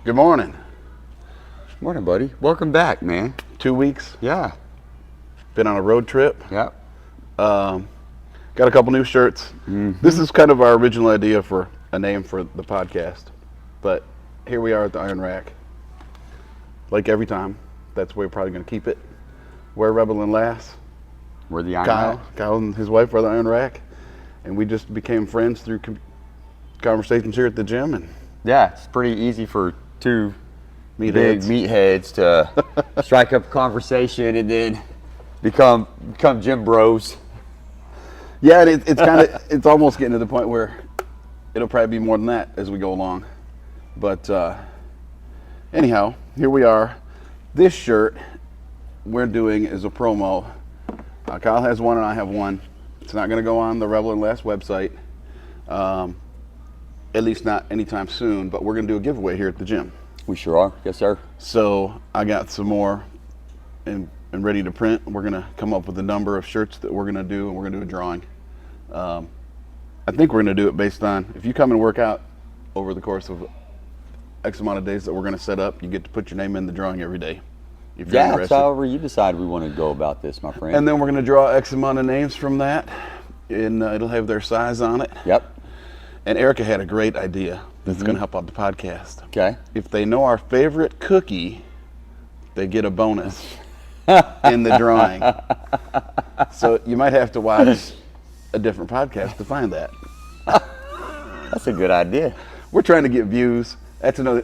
Good morning. Morning, buddy. Welcome back, man. 2 weeks. Yeah. Been on a road trip. Yep. Got a couple new shirts. This is kind of our original idea for a name for the podcast. But here we are at the Iron Rack. Like every time, that's where we're probably going to keep it. We're Rebel and Lass. We're the Iron Rack. Kyle and his wife are the Iron Rack. And we just became friends through conversations here at the gym. And Yeah, it's pretty easy for two big Meatheads. meatheads to strike up a conversation and then become gym bros. Yeah, and it's kind of, it's almost getting to the point where it'll probably be more than that as we go along. But anyhow, here we are. This shirt we're doing is a promo. Kyle has one and I have one. It's not going to go on the Rebel and Lass website, at least not anytime soon, but we're going to do a giveaway here at the gym. We sure are. Yes, sir. So I got some more and ready to print. We're going to come up with a number of shirts that we're going to do, and we're going to do a drawing. I think we're going to do it based on, if you come and work out over the course of X amount of days that we're going to set up, you get to put your name in the drawing every day. If you're Yeah, interested. it's however you decide we want to go about this, my friend. And then we're going to draw X amount of names from that, and it'll have their size on it. Yep. And Erica had a great idea that's going to help out the podcast. Okay. If they know our favorite cookie, they get a bonus in the drawing. So you might have to watch a different podcast to find that. That's a good idea. We're trying to get views. That's another.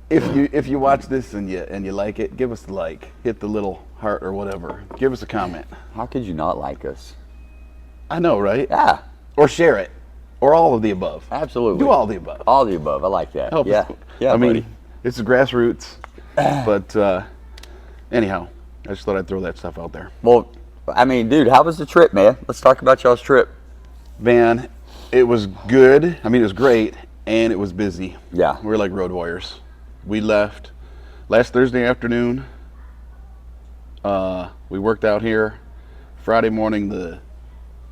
If you watch this and you like it, give us the like, hit the little heart or whatever. Give us a comment. How could you not like us? I know, right? Yeah, Or share it, or all of the above. absolutely. Do all the above. All the above. I like that. Help yeah. us. Yeah, I mean, buddy. it's grassroots, but anyhow, I just thought I'd throw that stuff out there. Well, I mean, dude, how was the trip, man? Let's talk about y'all's trip. Man, it was good. I mean, it was great, and it was busy. Yeah. We were like road warriors. We left last Thursday afternoon. We worked out here Friday morning, the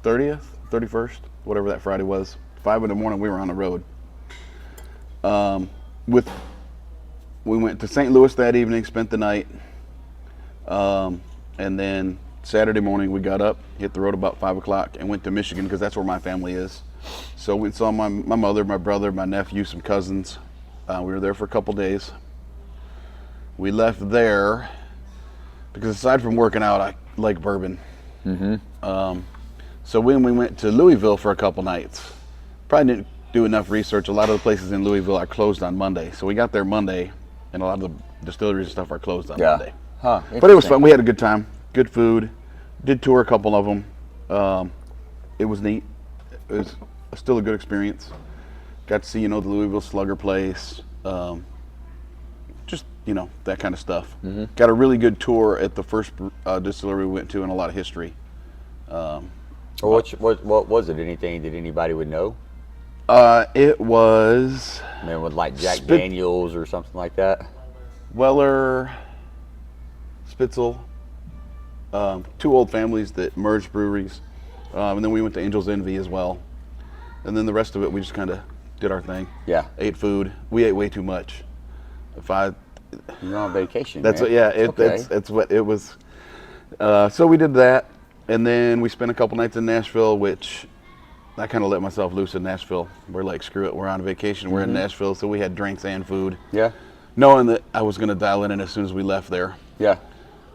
30th, 31st, whatever that Friday was. 5 in the morning, we were on the road. We went to St. Louis that evening, spent the night, and then Saturday morning we got up, hit the road about 5 o'clock, and went to Michigan because that's where my family is. So we saw my mother, my brother, my nephew, some cousins. We were there for a couple days. We left there because aside from working out, I like bourbon. So when we went to Louisville for a couple nights, probably didn't do enough research. A lot of the places in Louisville are closed on Monday. So we got there Monday, and a lot of the distilleries and stuff are closed on Monday. Huh. But it was fun. We had a good time. Good food. Did tour a couple of them. It was neat. It was still a good experience. Got to see, the Louisville Slugger place. Just, that kind of stuff. Got a really good tour at the first distillery we went to, and a lot of history. What was it? Anything that anybody would know? It was I mean, with like Jack Daniels or something like that? Weller, Spitzel, two old families that merged breweries. And then we went to Angel's Envy as well. And then the rest of it, we just kind of did our thing. Yeah. Ate food. We ate way too much. You're on vacation, That's man. what, yeah, Okay. that's what it was. So we did that. And then we spent a couple nights in Nashville, which I kind of let myself loose in Nashville. We're like, screw it, we're on vacation, we're in Nashville, so we had drinks and food. Yeah. Knowing that I was going to dial it in as soon as we left there. Yeah.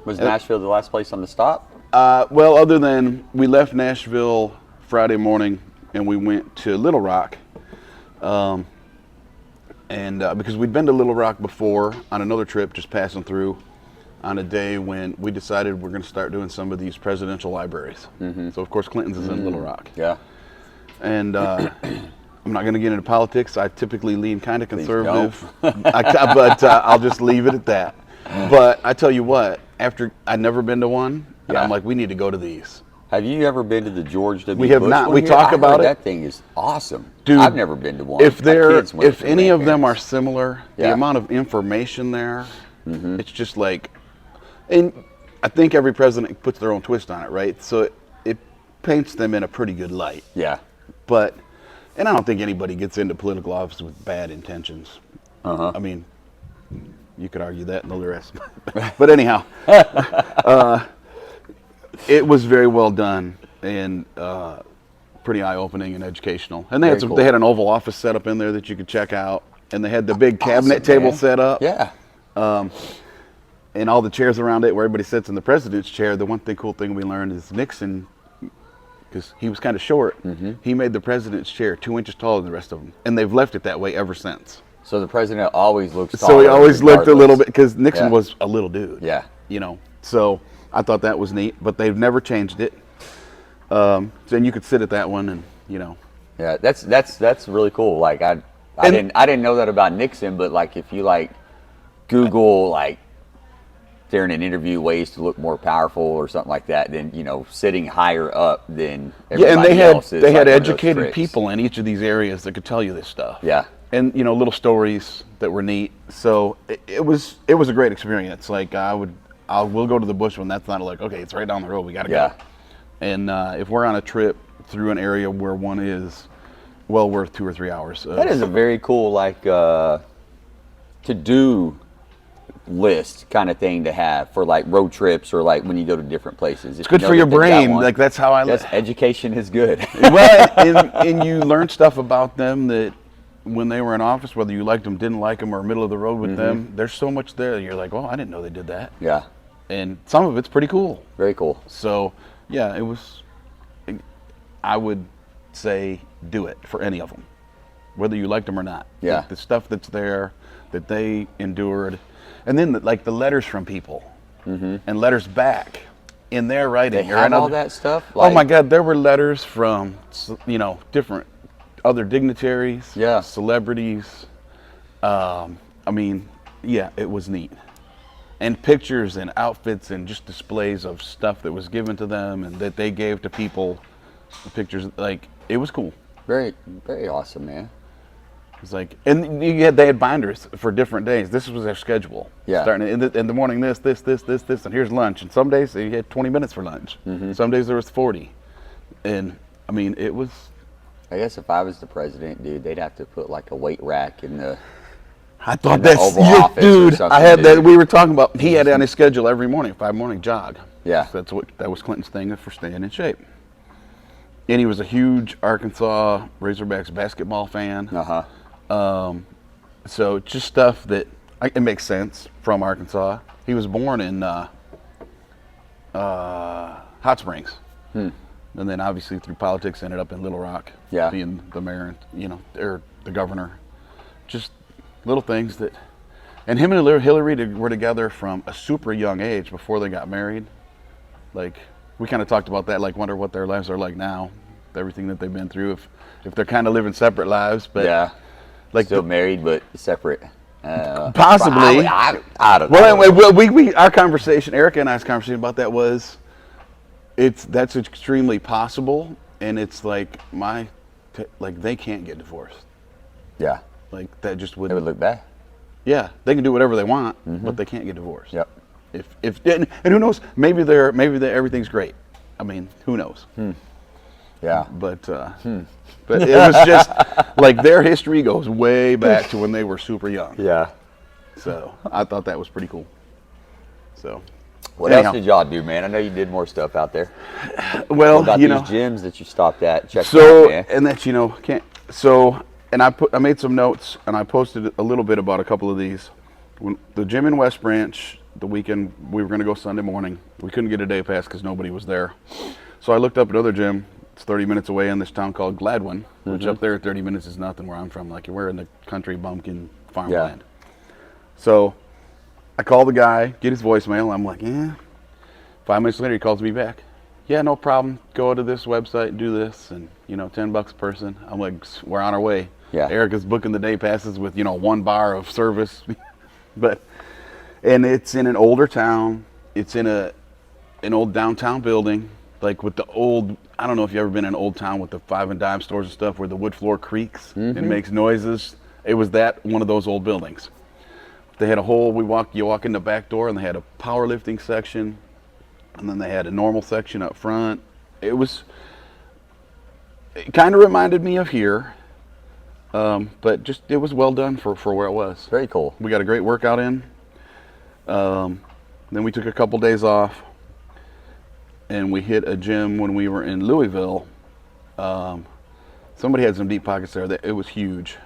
Was Nashville the last place on the stop? Well, other than we left Nashville Friday morning and we went to Little Rock. Because we'd been to Little Rock before on another trip, just passing through on a day when we decided we're going to start doing some of these presidential libraries. So, of course, Clinton's is in Little Rock. Yeah. And I'm not going to get into politics. I typically lean kind of conservative. But I'll just leave it at that. But I tell you what, after I'd never been to one, and I'm like, we need to go to these. Have you ever been to the George W. We have Bush not. one We here? talk I about heard it. That thing is awesome. Dude, I've never been to one. If My kids went with any of them are grandparents. similar, the Yeah. amount of information there, it's just like, and I think every president puts their own twist on it, right? So it paints them in a pretty good light. Yeah. But, and I don't think anybody gets into political office with bad intentions. I mean, you could argue that and the rest. But anyhow, it was very well done and pretty eye-opening and educational. And they had Very they cool. had an Oval Office set up in there that you could check out, and they had the big cabinet table man. set up. Yeah. And all the chairs around it where everybody sits in the president's chair. The one cool thing we learned is Nixon, because he was kind of short, he made the president's chair 2 inches taller than the rest of them. And they've left it that way ever since. So the president always looks taller. So he always looked a little regardless. bit, because Nixon Yeah. was a little dude. Yeah. You know, so I thought that was neat, but they've never changed it. So and you could sit at that one and, you know. Yeah, that's really cool. Like I didn't know that about Nixon, but like if you like Google like during an interview ways to look more powerful or something like that, then you know sitting higher up than everybody Yeah, and else is they had like one of those educated tricks. people in each of these areas that could tell you this stuff. Yeah. And you know, little stories that were neat. So it was a great experience. Like we'll go to the bush when that's not like, okay, it's right down the road, we gotta Yeah. go. And if we're on a trip through an area where one is well worth 2 or 3 hours. That is a very cool like to do list kind of thing to have for like road trips or like when you go to different places. It's good for your brain. Like that's how I Yes, education is good. well, and you learn stuff about them that when they were in office, whether you liked them, didn't like them, or middle of the road with them, there's so much there. You're like, oh, I didn't know they did that. Yeah. And some of it's pretty cool. Very cool. So, yeah, I would say do it for any of them, whether you liked them or not. Yeah. Like the stuff that's there that they endured. And then like the letters from people and letters back in their writing. They or have another- all that stuff. Oh my God, there were letters from, you know, different other dignitaries, Yeah. celebrities. I mean, yeah, it was neat. And pictures and outfits and just displays of stuff that was given to them and that they gave to people. Pictures, like, it was cool. Very, very awesome, man. It's like, and they had binders for different days. This was their schedule. Yeah. Starting in the morning, this, and here's lunch. And some days they had 20 minutes for lunch. Some days there was 40. And I mean, it was. I guess if I was the president, dude, they'd have to put like a weight rack in the. I thought in the that's Oval yeah, Office or dude. something, I had that. dude. We were talking about. He had it on his schedule every morning, 5 morning jog. Yeah. So that was Clinton's thing for staying in shape. And he was a huge Arkansas Razorbacks basketball fan. So just stuff that it makes sense from Arkansas. He was born in Hot Springs, and then obviously through politics ended up in Little Rock, Yeah. being the mayor, you know, or the governor. Just little things that, and him and Hillary were together from a super young age before they got married. Like we kind of talked about that. Like wonder what their lives are like now, everything that they've been through. If they're kind of living separate lives, but Yeah. like Still married but separate. Possibly. I don't know. Well, anyway, we our conversation, Erica and I's conversation about that was, that's extremely possible, and it's like like they can't get divorced. Yeah. Like that just It wouldn't. would look bad. Yeah, they can do whatever they want, but they can't get divorced. Yep. If and who knows? Maybe everything's great. I mean, who knows? Yeah. But but it was just like their history goes way back to when they were super young. Yeah. So I thought that was pretty cool. So What else did y'all do, man? I know you did more stuff out there. well, What about you these know, gyms that you stopped at? Check so out, man. and that you know can't so and I made some notes and I posted a little bit about a couple of these. When the gym in West Branch, the weekend we were going to go Sunday morning. We couldn't get a day pass because nobody was there. So I looked up another gym. It's 30 minutes away in this town called Gladwin, which up there 30 minutes is nothing where I'm from. Like we're in the country bumpkin farmland. So I call the guy, get his voicemail. I'm like, yeah. 5 minutes later, he calls me back. Yeah, no problem. Go to this website and do this, and you know, $10 a person. I'm like, we're on our way. Yeah. Erica's booking the day passes with 1 bar of service, and it's in an older town. It's in an old downtown building, like with the old. I don't know if you've ever been in an old town with the 5 and dime stores and stuff, where the wood floor creaks and makes noises. It was one of those old buildings. They had a whole. You walk in the back door, and they had a powerlifting section, and then they had a normal section up front. It kind of reminded me of here, But just it was well done for where it was. Very cool. We got a great workout in. Then we took a couple days off, and we hit a gym when we were in Louisville. Somebody had some deep pockets there. It was huge,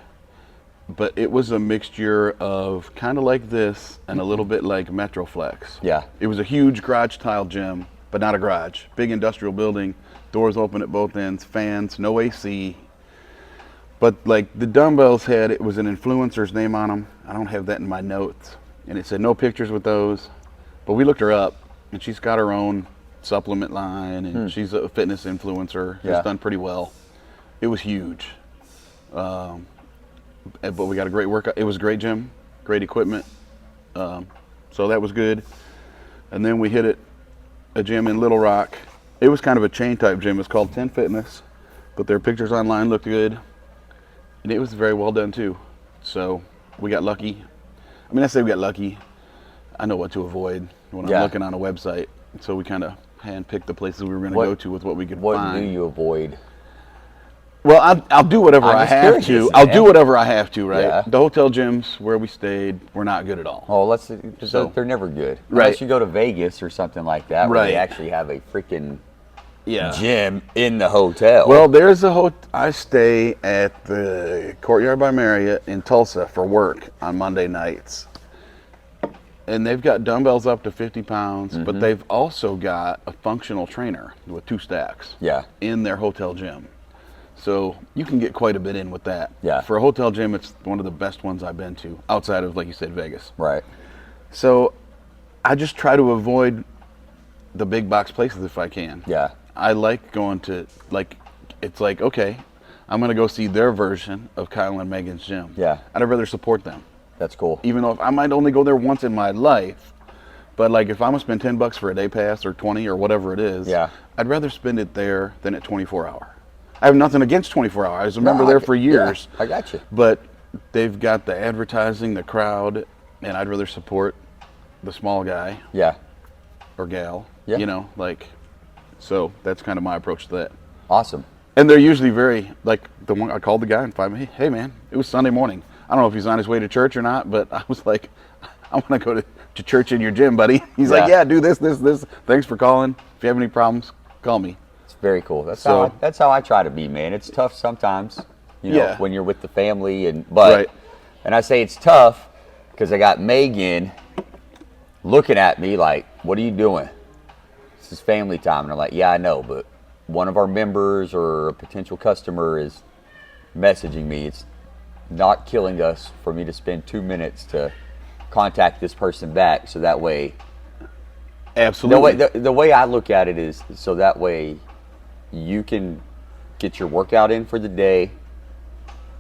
but it was a mixture of kind of like this and a little bit like Metroflex. Yeah. It was a huge garage tile gym, but not a garage. Big industrial building, doors open at both ends, fans, no AC. But like the dumbbells it was an influencer's name on them. I don't have that in my notes. And it said no pictures with those. But we looked her up, and she's got her own supplement line, and she's a fitness influencer. Yeah. Has done pretty well. It was huge. But we got a great workout. It was a great gym, great equipment. So that was good. And then we hit a gym in Little Rock. It was kind of a chain type gym. It's called 10 Fitness, but their pictures online looked good. And it was very well done too. So we got lucky. I mean, I say we got lucky. I know what to avoid when I'm looking on a website. So we kind of handpicked the places we were going to go to with what we could What find. do you avoid? Well, I'll do whatever I'm I just have curious, to. man. I'll do whatever I have to, right? Yeah. The hotel gyms where we stayed were not good at all. Oh, they're never good. Right. Unless you go to Vegas or something like that, where they Right. actually have a freaking Yeah. gym in the hotel. Well, there's I stay at the Courtyard by Marriott in Tulsa for work on Monday nights. And they've got dumbbells up to 50 pounds, but they've also got a functional trainer with 2 stacks in their hotel gym. So you can get quite a bit in with that. Yeah. For a hotel gym, it's one of the best ones I've been to, outside of, like you said, Vegas. Right. So I just try to avoid the big box places if I can. Yeah. I like going to, it's like, okay, I'm going to go see their version of Kyle and Megan's gym. Yeah. I'd rather support them. That's cool. Even though I might only go there once in my life, but like if I'm going to spend $10 for a day pass or 20 or whatever it is, I'd rather spend it there than at 24 hour. I have nothing against 24 hour. I was a member there for years. Yeah, I got you. But they've got the advertising, the crowd, and I'd rather support the small guy. Yeah. Or gal. Yeah. You know, so that's kind of my approach to that. Awesome. And they're usually very, the one I called the guy and find me, hey man, it was Sunday morning. I don't know if he's on his way to church or not, but I was like, I want to go to church in your gym, buddy. He's like, yeah, do this. Thanks for calling. If you have any problems, call me. It's very cool. That's how I try to be, man. It's tough sometimes, when you're with the family, and I say it's tough because I got Megan looking at me like, what are you doing? This is family time. And I'm like, yeah, I know, but one of our members or a potential customer is messaging me. It's not killing us for me to spend 2 minutes to contact this person back, so that way. Absolutely. The way I look at it is so that way you can get your workout in for the day,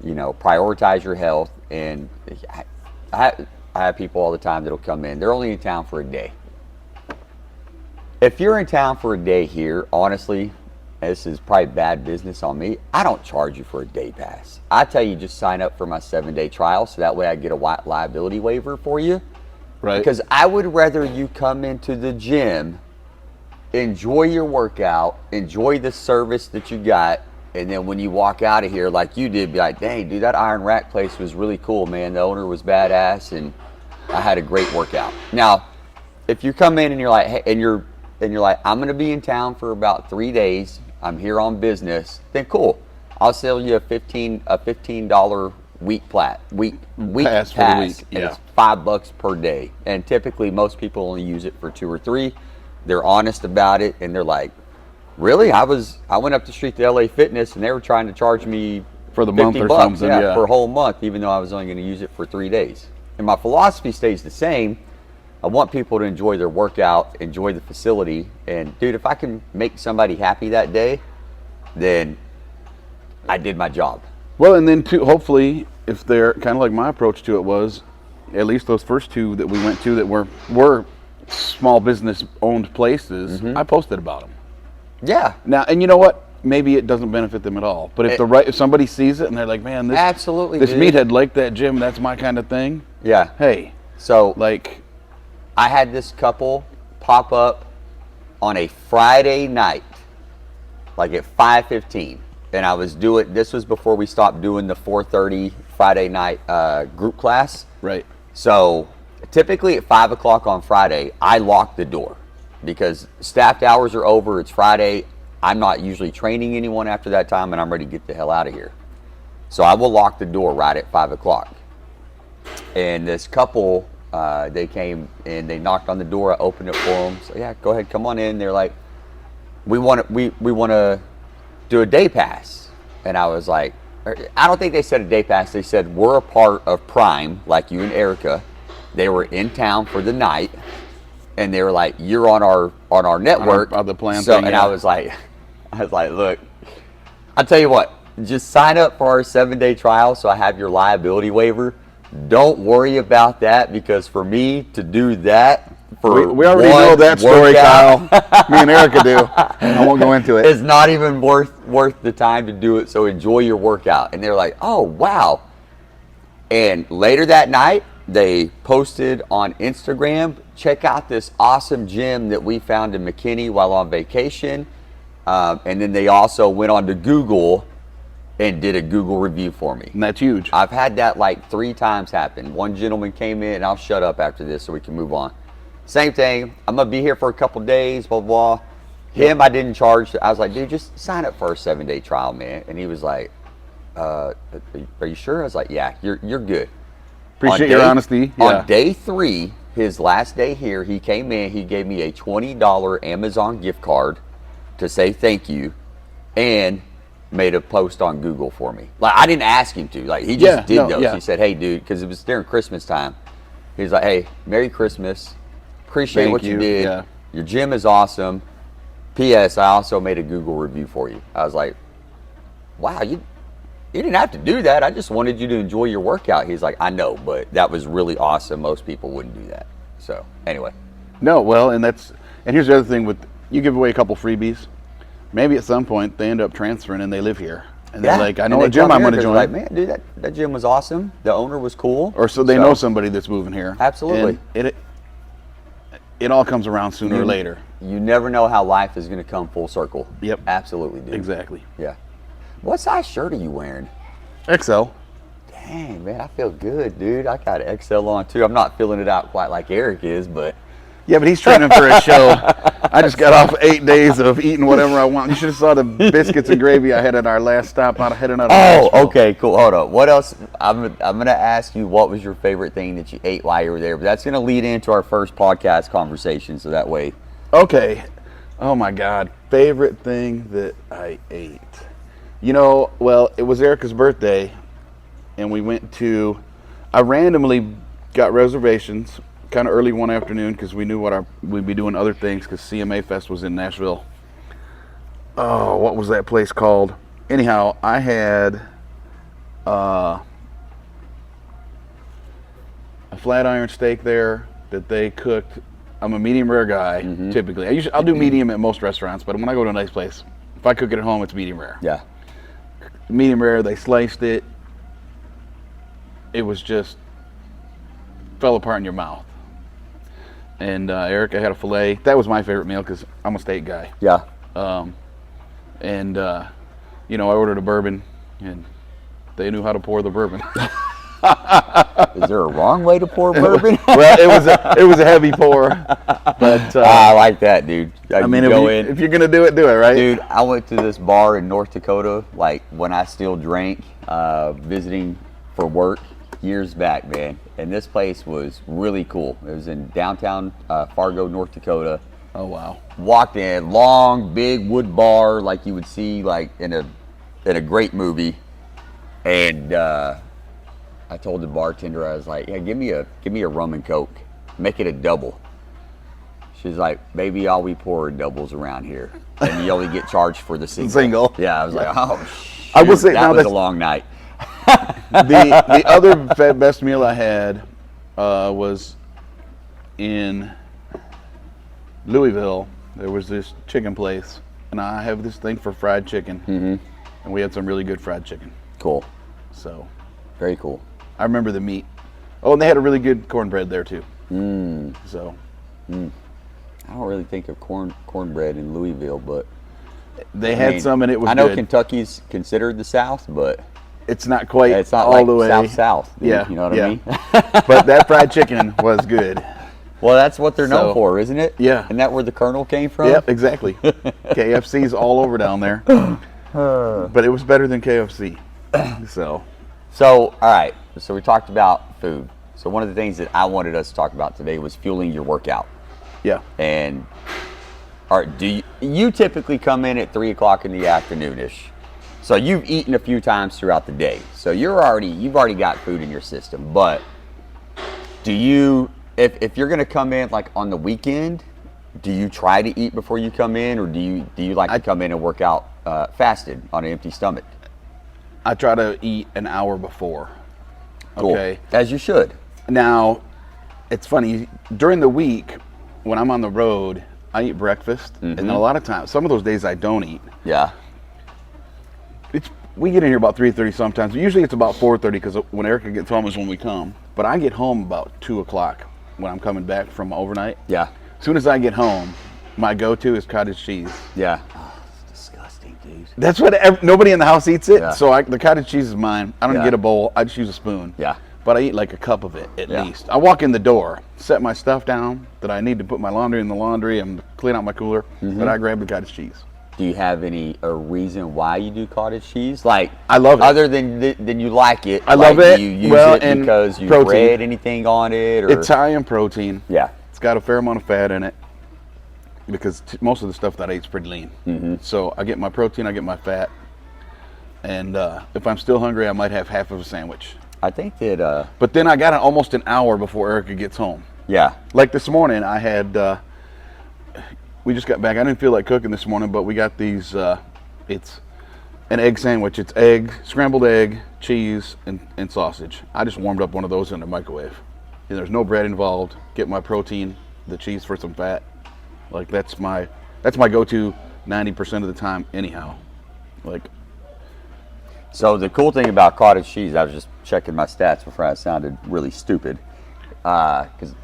prioritize your health. And I have people all the time that'll come in. They're only in town for a day. If you're in town for a day here, honestly, this is probably bad business on me, I don't charge you for a day pass. I tell you, just sign up for my 7-day trial, so that way I get a liability waiver for you. Right. Because I would rather you come into the gym, enjoy your workout, enjoy the service that you got, and then when you walk out of here like you did, be like, dang, dude, that Iron Rack place was really cool, man. The owner was badass, and I had a great workout. Now, if you come in and you're like, hey, and you're like, I'm going to be in town for about 3 days, I'm here on business, then cool. I'll sell you a $15 week pass for the week. And it's $5 per day. And typically most people only use it for 2 or 3. They're honest about it, and they're like, really? I went up the street to LA Fitness and they were trying to charge me for the month or something, for a whole month, even though I was only going to use it for 3 days. And my philosophy stays the same. I want people to enjoy their workout, enjoy the facility, and dude, if I can make somebody happy that day, then I did my job. Well, and then too, hopefully, if they're kind of like my approach to it was, at least those first 2 that we went to that were small business owned places, I posted about them. Yeah. Now, and you know what? Maybe it doesn't benefit them at all. But if somebody sees it and they're like, man, this meathead liked that gym, that's my kind of thing. Yeah. Hey. So I had this couple pop up on a Friday night, like at 5:15, and I was doing, this was before we stopped doing the 4:30 Friday night group class. Right. So typically at 5 o'clock on Friday, I lock the door because staffed hours are over. It's Friday. I'm not usually training anyone after that time, and I'm ready to get the hell out of here. So I will lock the door right at 5 o'clock. And this couple, they came and they knocked on the door. I opened it for them. So yeah, go ahead, come on in. They're like, we want to do a day pass. And I was like, I don't think they said a day pass. They said we're a part of Prime, like you and Erica. They were in town for the night, and they were like, "You're on our network." On the plan so, thing, and yeah. I was like, "Look, I'll tell you what. Just sign up for our 7-day trial, so I have your liability waiver. Don't worry about that because for me to do that for we already know that story, Kyle. Me and Erica do. I won't go into it. It's not even worth the time to do it. So enjoy your workout." And they're like, "Oh wow!" And later that night, they posted on Instagram, "Check out this awesome gym that we found in McKinney while on vacation." And then they also went on to Google and did a Google review for me. And that's huge. I've had that like 3 times happen. One gentleman came in, and I'll shut up after this so we can move on. Same thing. I'm gonna be here for a couple days, blah, blah, blah. Him, I didn't charge. I was like, "Dude, just sign up for a 7-day trial, man." And he was like, "Are you sure?" I was like, "Yeah, you're good." Appreciate your honesty. Yeah. On day 3, his last day here, he came in, he gave me a $20 Amazon gift card to say thank you, and made a post on Google for me. Like, I didn't ask him to. Like, he just did those. Yeah. He said, "Hey, dude," because it was during Christmas time. He's like, "Hey, Merry Christmas. Appreciate what you did. Yeah. Your gym is awesome. P.S. I also made a Google review for you." I was like, "Wow, you didn't have to do that. I just wanted you to enjoy your workout." He's like, "I know, but that was really awesome. Most people wouldn't do that." So anyway. No, well, and here's the other thing with, you give away a couple freebies. Maybe at some point they end up transferring and they live here. And they're like, "I know a gym I'm going to join." Like, "Man, dude, that gym was awesome. The owner was cool." Or so they know somebody that's moving here. Absolutely. And it all comes around sooner or later. You never know how life is going to come full circle. Yep. Absolutely, dude. Exactly. Yeah. What size shirt are you wearing? XL. Dang, man, I feel good, dude. I got an XL on too. I'm not filling it out quite like Eric is, but Yeah, but he's training for a show. I just got off 8 days of eating whatever I want. You should have saw the biscuits and gravy I had at our last stop out of heading out of Nashville. okay, cool. Hold up. What else? I'm gonna ask you what was your favorite thing that you ate while you were there. But that's gonna lead into our first podcast conversation, so that way. Okay. Oh my God. Favorite thing that I ate. Well, it was Erica's birthday, and I randomly got reservations kind of early one afternoon because we knew we'd be doing other things because CMA Fest was in Nashville. Oh, what was that place called? Anyhow, I had a flat iron steak there that they cooked. I'm a medium rare guy, typically. I'll do medium at most restaurants, but when I go to a nice place, if I cook it at home, it's medium rare. Yeah. Medium rare, they sliced it. It was just fell apart in your mouth. And Erica had a filet. That was my favorite meal because I'm a steak guy. Yeah. I ordered a bourbon, and they knew how to pour the bourbon. Is there a wrong way to pour bourbon? Well, it was a heavy pour, but I like that, dude. If you're gonna do it, right? Dude, I went to this bar in North Dakota, like when I still drank, visiting for work years back, man. And this place was really cool. It was in downtown Fargo, North Dakota. Oh wow! Walked in, long, big wood bar like you would see like in a great movie, and I told the bartender, I was like, "Yeah, give me a rum and coke, make it a double." She's like, "Baby, all we pour are doubles around here, and you only get charged for the single." Yeah, I was like, "Oh, shoot, I will say that was a long night." The other best meal I had was in Louisville. There was this chicken place, and I have this thing for fried chicken, and we had some really good fried chicken. Cool. So, very cool. I remember the meat. Oh, and they had a really good cornbread there too. So, I don't really think of cornbread in Louisville, but They had some, and it was I know good. Kentucky's considered the South, but It's not quite it's not all like the way. South. Yeah, You know what I mean? But that fried chicken was good. Well, that's what they're known So, for, isn't it? yeah. Isn't that where the Colonel came from? Yep, exactly. KFC's all over down there. But it was better than KFC. So, So, all right. So we talked about food. So one of the things that I wanted us to talk about today was fueling your workout. yeah. And do you typically come in at 3 o'clock in the afternoon-ish? So you've eaten a few times throughout the day. So you've already got food in your system. But do you, if you're going to come in like on the weekend, do you try to eat before you come in, or do you like to come in and work out fasted on an empty stomach? I try to eat an hour before. Cool. Okay. As you should. Now, it's funny, during the week, when I'm on the road, I eat breakfast. And then a lot of times, some of those days I don't eat. Yeah. We get in here about 3:30 sometimes. Usually it's about 4:30 because when Erica gets home is when we come. But I get home about 2 o'clock when I'm coming back from overnight. Yeah. As soon as I get home, my go-to is cottage cheese. Yeah. Oh, it's disgusting, dude. That's what nobody in the house eats it. Yeah. So the cottage cheese is mine. I don't Yeah. get a bowl. I just use a spoon. Yeah. But I eat like a cup of it at Yeah. least. I walk in the door, set my stuff down that I need to put my laundry in the laundry and clean out my cooler. But I grab the cottage cheese. Do you have a reason why you do cottage cheese? Like, I love it. Other than you like it. I love it. Do you use Well, it and because you protein. read anything on it? Or? It's high in protein. Yeah. It's got a fair amount of fat in it because most of the stuff that I eat is pretty lean. So I get my protein, I get my fat, and if I'm still hungry, I might have half of a sandwich. I think that. But then I got it almost an hour before Erica gets home. Yeah. Like this morning, I had. We just got back. I didn't feel like cooking this morning, but we got these. It's an egg sandwich. It's egg, scrambled egg, cheese, and sausage. I just warmed up one of those in the microwave. And there's no bread involved. Get my protein, the cheese for some fat. Like that's my go-to 90% of the time anyhow. Like. So the cool thing about cottage cheese, I was just checking my stats before I sounded really stupid, because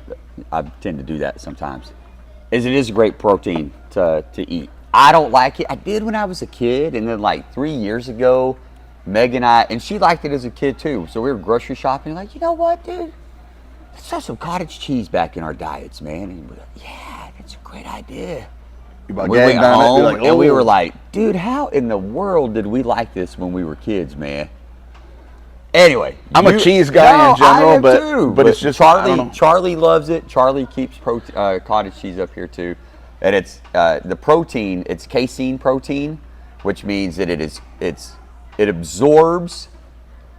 I tend to do that sometimes. It is a great protein to eat. I don't like it. I did when I was a kid, and then like 3 years ago, Meg and she liked it as a kid too. So we were grocery shopping, like, you know what, dude? Let's throw some cottage cheese back in our diets, man. And we're like, yeah, that's a great idea. You about We gagged went on it, home, you're like, and we "Oh." were like, dude, how in the world did we like this when we were kids, man? Anyway, I'm a cheese guy in general, but it's just I don't know. Charlie loves it. Charlie keeps cottage cheese up here too, and it's the protein. It's casein protein, which means that it absorbs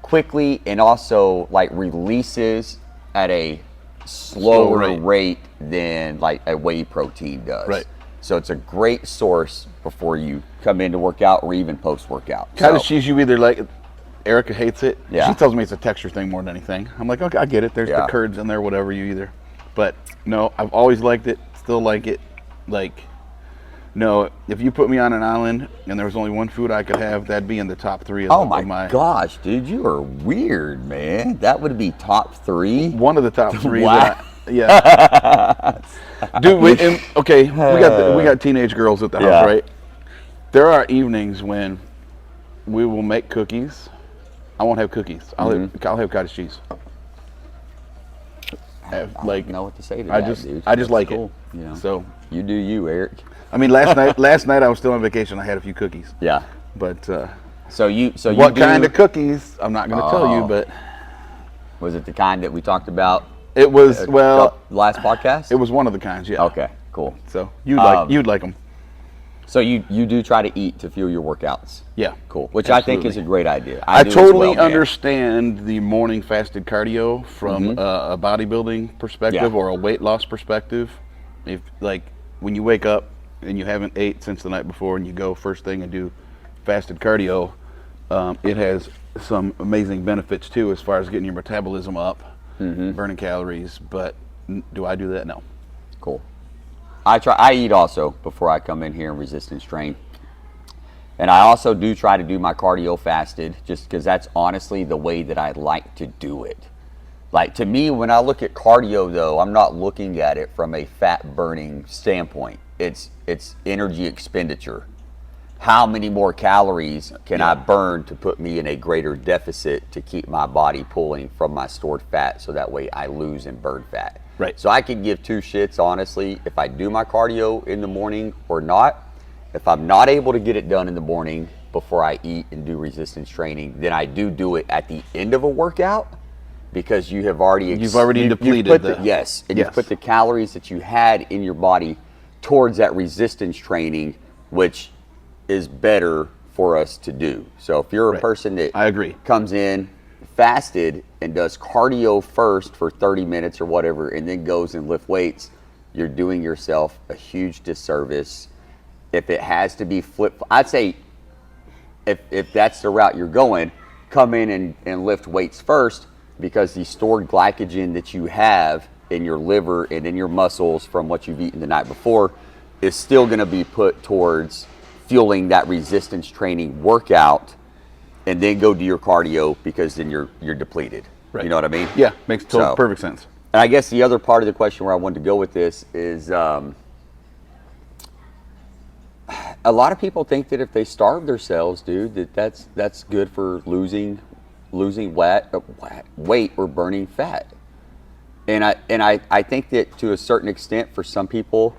quickly and also like releases at a slower rate than like a whey protein does. Right. So it's a great source before you come in to work out or even post workout. Cottage cheese, you either like it. Erica hates it. Yeah. She tells me it's a texture thing more than anything. I'm like, okay, I get it. There's the curds in there, whatever you either. But no, I've always liked it. Still like it. Like, no, if you put me on an island and there was only one food I could have, that'd be in the top 3 of, Oh of my gosh, dude, you are weird, man. That would be top 3. One of the top 3. Wow. Yeah. Dude, we got teenage girls at the house, right? There are evenings when we will make cookies. I won't have cookies. I'll have cottage cheese. I don't know what to say to I that, just dude. I just That's like cool, it. you know. So you do you, Eric. I mean, last night I was still on vacation. I had a few cookies. Yeah. But So what kind of cookies? I'm not going to tell you, but was it the kind that we talked about? It was last podcast. It was one of the kinds. Yeah. Okay. Cool. So you'd like them. So you do try to eat to fuel your workouts. Yeah. Cool. Which absolutely. I think is a great idea. I do as totally well, man. understand the morning fasted cardio from a bodybuilding perspective or a weight loss perspective. If like when you wake up and you haven't ate since the night before and you go first thing and do fasted cardio, it has some amazing benefits too as far as getting your metabolism up, burning calories. But do I do that? No. Cool. I eat also before I come in here and resistance train. And I also do try to do my cardio fasted just because that's honestly the way that I like to do it. Like to me, when I look at cardio though, I'm not looking at it from a fat burning standpoint. It's energy expenditure. how many more calories can I burn to put me in a greater deficit to keep my body pulling from my stored fat so that way I lose and burn fat. Right. So I could give two shits, honestly, if I do my cardio in the morning or not. If I'm not able to get it done in the morning before I eat and do resistance training, then I do it at the end of a workout because you have already... You've already depleted Yes, and you've put the calories that you had in your body towards that resistance training, which is better for us to do. So if you're a person that I agree. comes in fasted and does cardio first for 30 minutes or whatever and then goes and lift weights, you're doing yourself a huge disservice. If it has to be flipped, I'd say if that's the route you're going, come in and lift weights first, because the stored glycogen that you have in your liver and in your muscles from what you've eaten the night before is still going to be put towards fueling that resistance training workout, and then go do your cardio, because then you're depleted. Right. You know what I mean? Yeah, makes perfect sense. And I guess the other part of the question where I wanted to go with this is a lot of people think that if they starve themselves, dude, that's good for losing weight or burning fat. And I think that to a certain extent, for some people,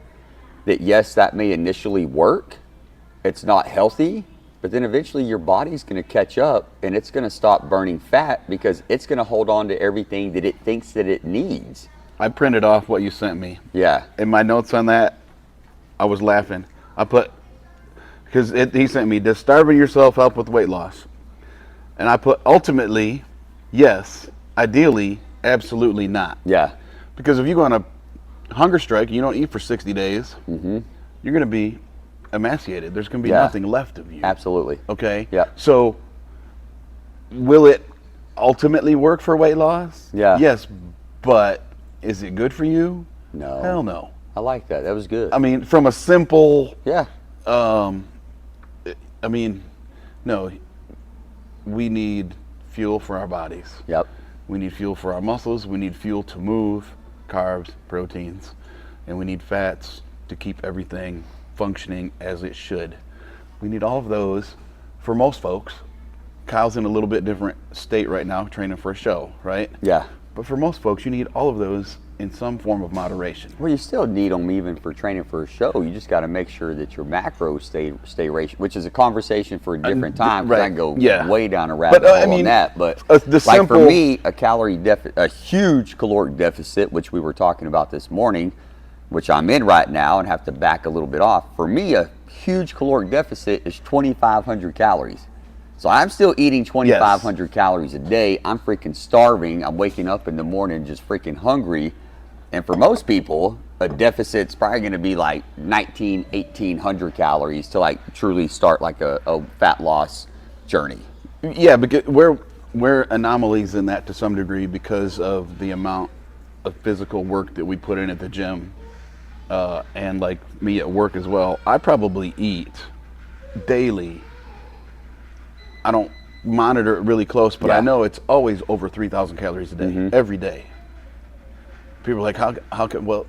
that yes, that may initially work. It's not healthy, but then eventually your body's going to catch up and it's going to stop burning fat because it's going to hold on to everything that it thinks that it needs. I printed off what you sent me. Yeah. In my notes on that, I was laughing. I put, because he sent me, does starving yourself help with weight loss? And I put, ultimately, yes. Ideally, absolutely not. Yeah. Because if you go on a hunger strike and you don't eat for 60 days, you're going to be emaciated. There's going to be nothing left of you. Absolutely. Okay? Yeah. So, will it ultimately work for weight loss? Yeah. Yes, but is it good for you? No. Hell no. I like that. That was good. I mean, from a simple... Yeah. I mean, no. We need fuel for our bodies. Yep. We need fuel for our muscles. We need fuel to move, carbs, proteins, and we need fats to keep everything functioning as it should. We need all of those for most folks. Kyle's in a little bit different state right now, training for a show, right? Yeah. But for most folks, you need all of those in some form of moderation. Well, you still need them even for training for a show. You just got to make sure that your macros stay ratio, which is a conversation for a different time. Right. I go Yeah. way down a rabbit hole on that. But like for me, a huge caloric deficit, which we were talking about this morning, which I'm in right now and have to back a little bit off. For me, a huge caloric deficit is 2,500 calories. So I'm still eating 2,500 calories a day. I'm freaking starving. I'm waking up in the morning just freaking hungry. And for most people, a deficit's probably going to be like 1,800 calories to like truly start like a fat loss journey. Yeah, because we're anomalies in that to some degree because of the amount of physical work that we put in at the gym, and like me at work as well. I probably eat daily. I don't monitor it really close, but I know it's always over 3,000 calories a day, every day. People are like, how can, well,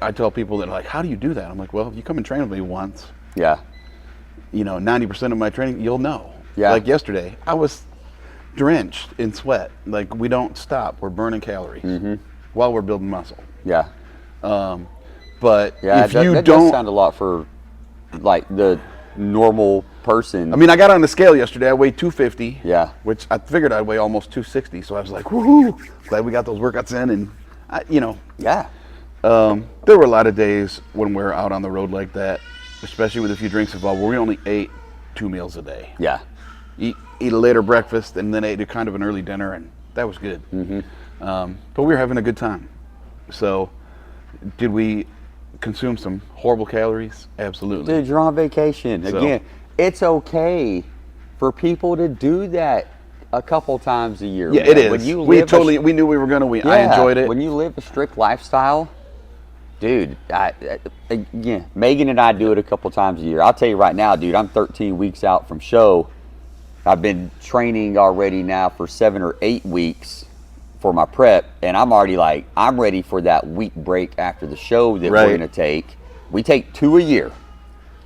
I tell people that are like, how do you do that? I'm like, well, if you come and train with me once, 90% of my training, you'll know. Yeah. Like yesterday, I was drenched in sweat. Like, we don't stop. We're burning calories while we're building muscle. Yeah. But if you that don't, does sound a lot for like the normal person. I mean, I got on the scale yesterday. I weighed 250. Yeah. Which I figured I'd weigh almost 260. So I was like, woohoo! Glad we got those workouts in. And Yeah. there were a lot of days when we're out on the road like that, especially with a few drinks involved, where we only ate 2 meals a day. Yeah. Eat a later breakfast and then ate a kind of an early dinner, and that was good. But we were having a good time. So, did we consume some horrible calories? Absolutely. Dude, you're on vacation. Again, it's okay for people to do that a couple times a year. Yeah, man. it is. When you We live knew we were gonna. I enjoyed it. When you live a strict lifestyle, dude, again, Megan and I do it a couple times a year. I'll tell you right now, dude, I'm 13 weeks out from show. I've been training already now for 7 or 8 weeks for my prep, and I'm already like, I'm ready for that week break after the show that we're gonna take. We take 2 a year.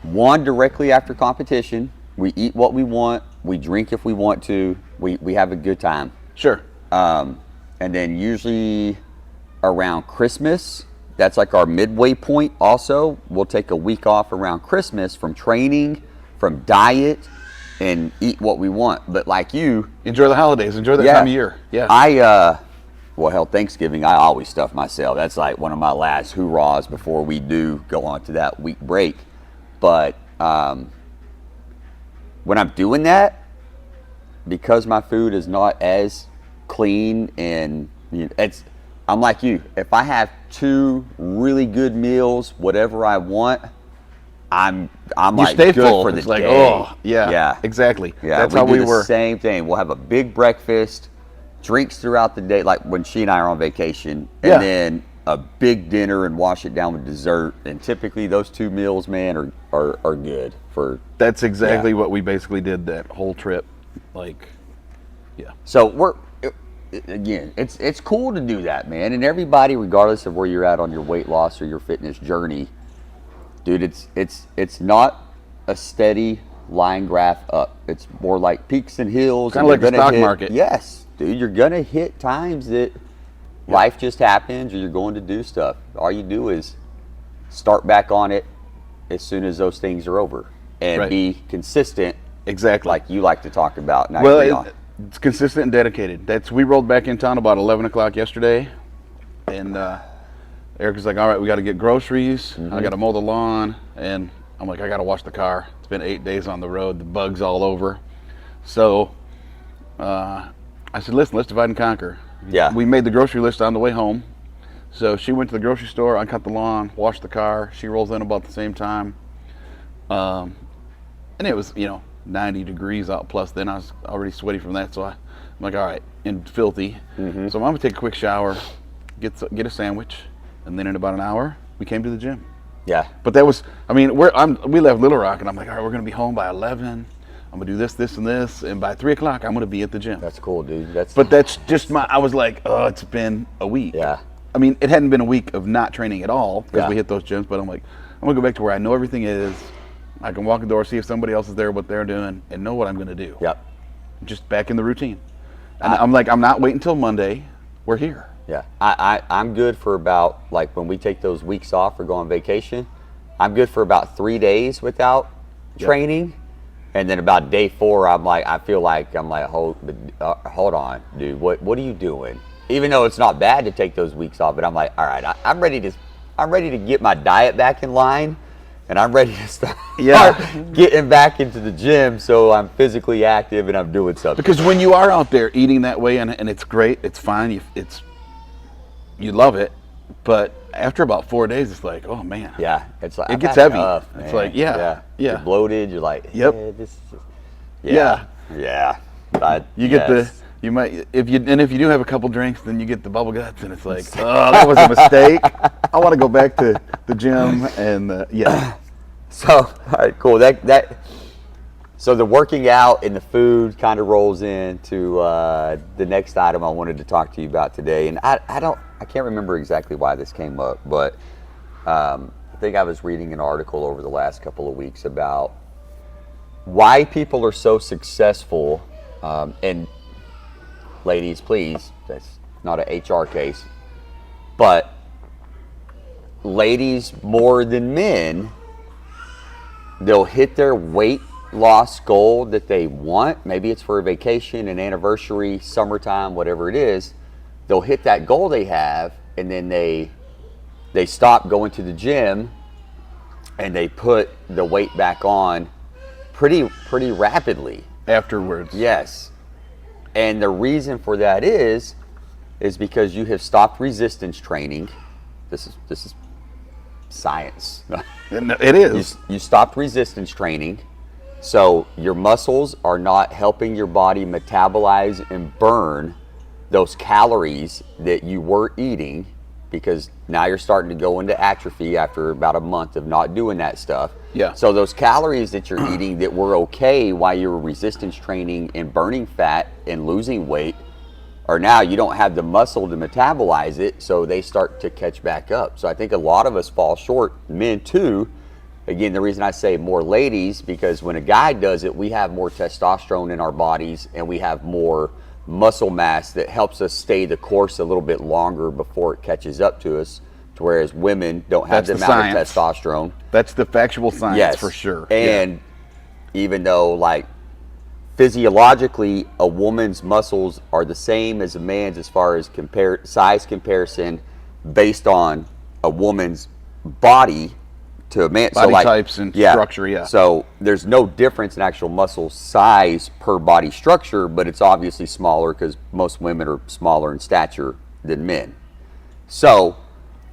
one directly after competition. We eat what we want. We drink if we want to. We have a good time. Sure. And then usually around Christmas, that's like our midway point also. We'll take a week off around Christmas from training, from diet, and eat what we want. But like you, Enjoy the holidays. Enjoy that time of year. Yeah. Well, hell, Thanksgiving, I always stuff myself. That's like one of my last hoorahs before we do go on to that week break. But when I'm doing that, because my food is not as clean and I'm like you. If I have 2 really good meals, whatever I want, I'm You like stay good full. for the It's like, day. oh, yeah, exactly. Yeah, That's we how do we the were. same thing. We'll have a big breakfast, drinks throughout the day, like when she and I are on vacation, and Yeah. then a big dinner and wash it down with dessert. And typically those 2 meals, man, are good for. That's exactly what we basically did that whole trip. Like, yeah. So again, it's cool to do that, man. And everybody, regardless of where you're at on your weight loss or your fitness journey, dude, it's not a steady line graph up. It's more like peaks and hills. Kind of like the stock market. Yes, dude, you're gonna hit times that life just happens, or you're going to do stuff. All you do is start back on it as soon as those things are over, and be consistent. Exactly. Like you like to talk about. And I Well, agree on. it's consistent and dedicated. We rolled back in town about 11 o'clock yesterday, and Eric was like, all right, we got to get groceries. I got to mow the lawn, and I'm like, I got to wash the car. It's been 8 days on the road. The bugs all over. So I said, listen, let's divide and conquer. Yeah. We made the grocery list on the way home. So she went to the grocery store. I cut the lawn, washed the car. She rolls in about the same time. And it was, 90 degrees out plus. Then I was already sweaty from that. So I'm like, all right, and filthy. So I'm going to take a quick shower, get a sandwich. And then in about an hour, we came to the gym. Yeah. But that was, we left Little Rock, and I'm like, all right, we're going to be home by 11. I'm going to do this, this, and this. And by 3 o'clock, I'm going to be at the gym. That's cool, dude. But that's just I was like, oh, it's been a week. Yeah. It hadn't been a week of not training at all because Yeah. we hit those gyms. But I'm like, I'm going to go back to where I know everything is. I can walk the door, see if somebody else is there, what they're doing, and know what I'm going to do. Yep. Just back in the routine. And I'm like, I'm not waiting until Monday. We're here. Yeah, I'm good for about, like, when we take those weeks off or go on vacation, I'm good for about 3 days without training. And then about day 4, I'm like, hold on, dude, what are you doing? Even though it's not bad to take those weeks off, but I'm like, all right, I'm ready to get my diet back in line, and I'm ready to start getting back into the gym so I'm physically active and I'm doing something. Because when you are out there eating that way, and it's great, it's fine, you love it, but after about 4 days, it's like, oh man. Yeah, it's like it gets heavy. It's man. like, You're bloated. You're like, Yep. this is Yeah. But You get you might, if you do have a couple drinks, then you get the bubble guts, and it's like, oh, that was a mistake. I want to go back to the gym, and So, all right, cool. So the working out and the food kind of rolls into the next item I wanted to talk to you about today, and I can't remember exactly why this came up, but I think I was reading an article over the last couple of weeks about why people are so successful, and ladies, please, that's not an HR case, but ladies more than men, they'll hit their weight loss goal that they want. Maybe it's for a vacation, an anniversary, summertime, whatever it is. They'll hit that goal they have, and then they stop going to the gym, and they put the weight back on pretty rapidly afterwards. Yes. And the reason for that is because you have stopped resistance training. This is science. It is. You stopped resistance training, so your muscles are not helping your body metabolize and burn those calories that you were eating, because now you're starting to go into atrophy after about a month of not doing that stuff. Yeah. So those calories that you're eating that were okay while you were resistance training and burning fat and losing weight, or now you don't have the muscle to metabolize it, so they start to catch back up. So I think a lot of us fall short, men too, again, the reason I say more ladies, because when a guy does it, we have more testosterone in our bodies and we have more muscle mass that helps us stay the course a little bit longer before it catches up to us. To whereas women don't have the amount of testosterone. That's the factual science for sure. And even though like physiologically a woman's muscles are the same as a man's as far as size comparison based on a woman's body to a man. Body types and structure, yeah. So there's no difference in actual muscle size per body structure, but it's obviously smaller because most women are smaller in stature than men. So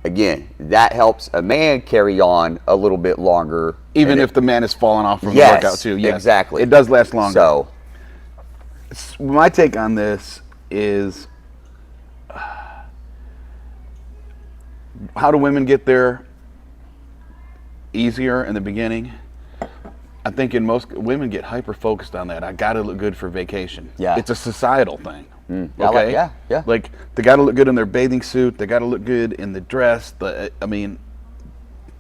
again, that helps a man carry on a little bit longer. Even if the man is falling off from the workout too. Yes, exactly. It does last longer. So my take on this is, how do women get there easier in the beginning? I think in most women get hyper focused on that. I gotta look good for vacation. Yeah. It's a societal thing. Okay. Yeah. Like they gotta look good in their bathing suit. They gotta look good in the dress. I mean,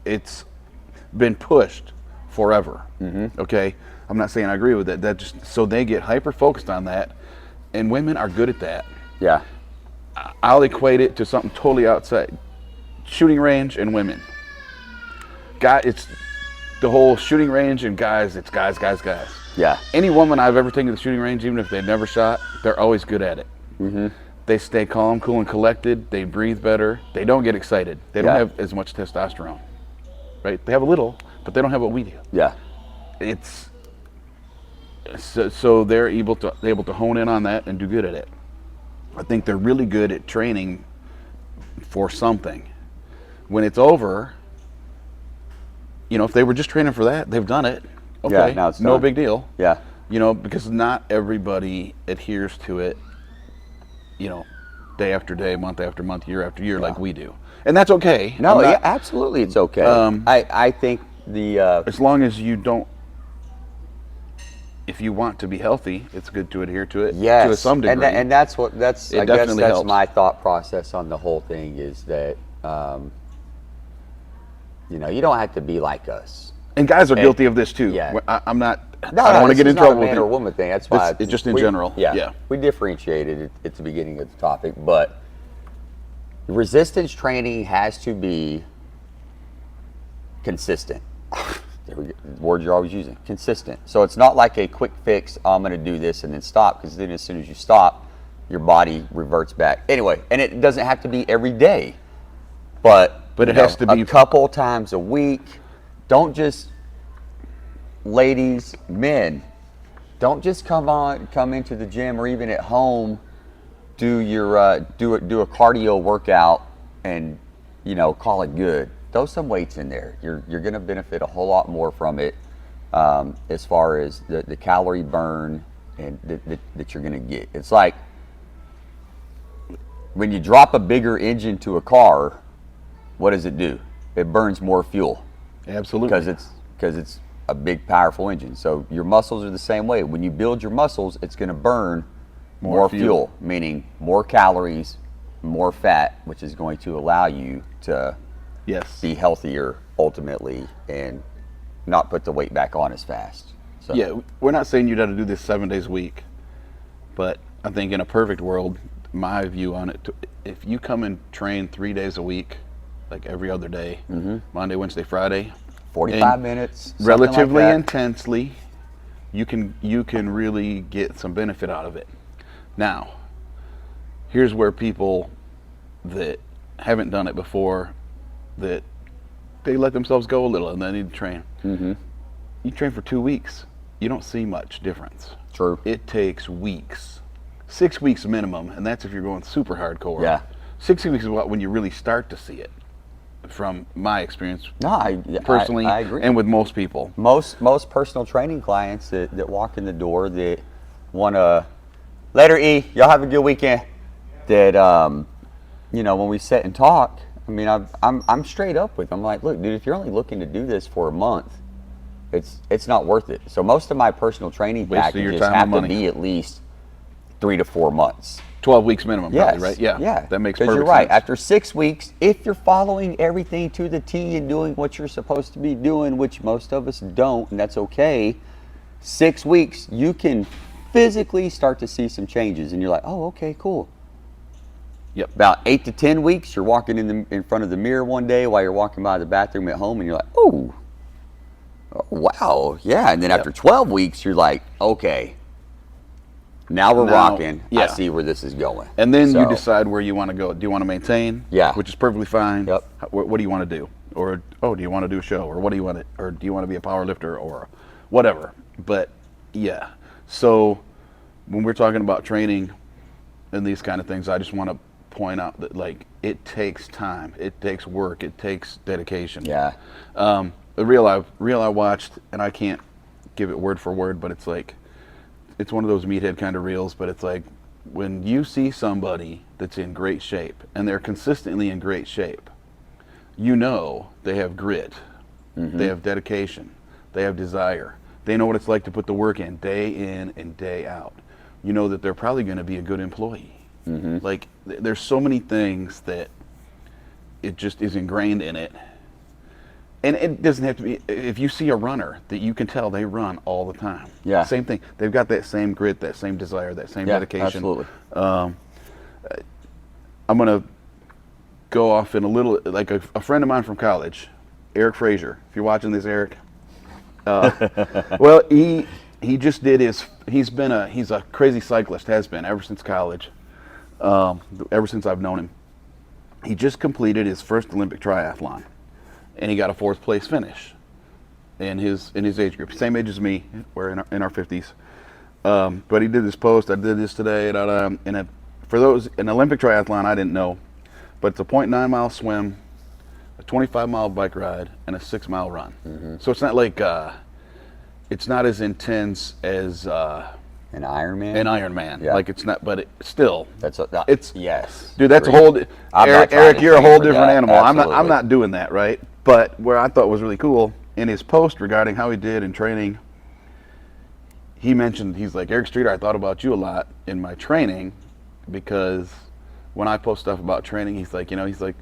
it's been pushed forever. Okay. I'm not saying I agree with it. That just so they get hyper focused on that, and women are good at that. Yeah. I'll equate it to something totally outside. Shooting range and women. It's the whole shooting range and guys. It's guys. Yeah. Any woman I've ever taken to the shooting range, even if they've never shot, they're always good at it. They stay calm, cool, and collected. They breathe better. They don't get excited. They don't have as much testosterone, right? They have a little, but they don't have what we do. Yeah. It's so they're able to hone in on that and do good at it. I think they're really good at training for something. When it's over, if they were just training for that, they've done it. Okay, now it's no done. big deal. Yeah. Because not everybody adheres to it, day after day, month after month, year after year, like we do. And that's okay. No, absolutely it's okay. I think as long as you don't, if you want to be healthy, it's good to adhere to it to some degree. And I guess that's helps. my thought process on the whole thing is that, you don't have to be like us. And guys are guilty of this too. Yeah. I'm not. No, I don't want to get in trouble with with man you. or woman thing. That's why it's just in general. Yeah. We differentiated it at the beginning of the topic, but resistance training has to be consistent. There we go. The word you're always using, consistent. So it's not like a quick fix. I'm going to do this and then stop, because then as soon as you stop, your body reverts back. Anyway, and it doesn't have to be every day, but it has to be a couple times a week. Don't just, ladies, men, don't just come into the gym or even at home, do your do a cardio workout and call it good. Throw some weights in there. You're going to benefit a whole lot more from it, as far as the calorie burn and that you're going to get. It's like when you drop a bigger engine to a car, what does it do? It burns more fuel. Absolutely. Because it's a big, powerful engine. So your muscles are the same way. When you build your muscles, it's going to burn more fuel, meaning more calories, more fat, which is going to allow you to be healthier ultimately and not put the weight back on as fast. So. Yeah, we're not saying you got to do this 7 days a week, but I think in a perfect world, my view on it, if you come and train 3 days a week, like every other day, Monday, Wednesday, Friday, 45 minutes, relatively like intensely, you can really get some benefit out of it. Now, here's where people that haven't done it before, that they let themselves go a little and they need to train. You train for 2 weeks, you don't see much difference. True. It takes weeks, 6 weeks minimum, and that's if you're going super hardcore. Yeah. 6 weeks is when you really start to see it. From my experience, personally, I agree. And with most people, most personal training clients that walk in the door that want to, later E, y'all have a good weekend. That when we sit and talk, I mean, I'm straight up with them. I'm like, look, dude, if you're only looking to do this for a month, it's not worth it. So most of my personal training packages have to be at least 3 to 4 months. 12 weeks minimum, Yes. probably, right? Yeah. Yeah. That makes Because perfect you're right. sense. After 6 weeks, if you're following everything to the T and doing what you're supposed to be doing, which most of us don't, and that's okay, 6 weeks, you can physically start to see some changes. And you're like, oh, okay, cool. Yep. About 8 to 10 weeks, you're walking in front of the mirror one day while you're walking by the bathroom at home, and you're like, oh wow, yeah. And then Yep. after 12 weeks, you're like, okay, now we're rocking. Yeah. I see where this is going. And then you So, decide where you want to go. Do you want to maintain? Yeah. Which is perfectly fine. Yep. What do you want to do? Or, oh, do you want to do a show? Or what do you want to, or do you want to be a power lifter or whatever? But yeah. So when we're talking about training and these kind of things, I just want to point out that like it takes time, it takes work, it takes dedication. Yeah. The reel I watched, and I can't give it word for word, but it's like, it's one of those meathead kind of reels, but it's like when you see somebody that's in great shape and they're consistently in great shape, you know they have grit, they have dedication, they have desire, they know what it's like to put the work in and day out. You know that they're probably going to be a good employee. Like there's so many things that it just is ingrained in it. And it doesn't have to be, if you see a runner that you can tell they run all the time. Yeah. Same thing. They've got that same grit, that same desire, that same Yeah, dedication. absolutely. I'm going to go off in a little, like a friend of mine from college, Eric Frazier. If you're watching this, Eric. Well, he just did he's a crazy cyclist, has been ever since college, ever since I've known him. He just completed his first Olympic triathlon. And he got a 4th place finish in his age group, same age as me. We're in our 50s. But he did this post. I did this today. For those an Olympic triathlon, I didn't know, but it's a 0.9 mile swim, a 25 mile bike ride, and a 6 mile run. So it's not like it's not as intense as An Ironman? an Ironman. Yeah. Like it's not, but it's It's yes. dude, that's a Agreed. whole. I'm not trying Eric, to you're a train whole for different that. animal. I'm Absolutely. not doing that, right? But where I thought was really cool in his post regarding how he did in training, he mentioned he's like, Eric Streeter, I thought about you a lot in my training because when I post stuff about training, he's like,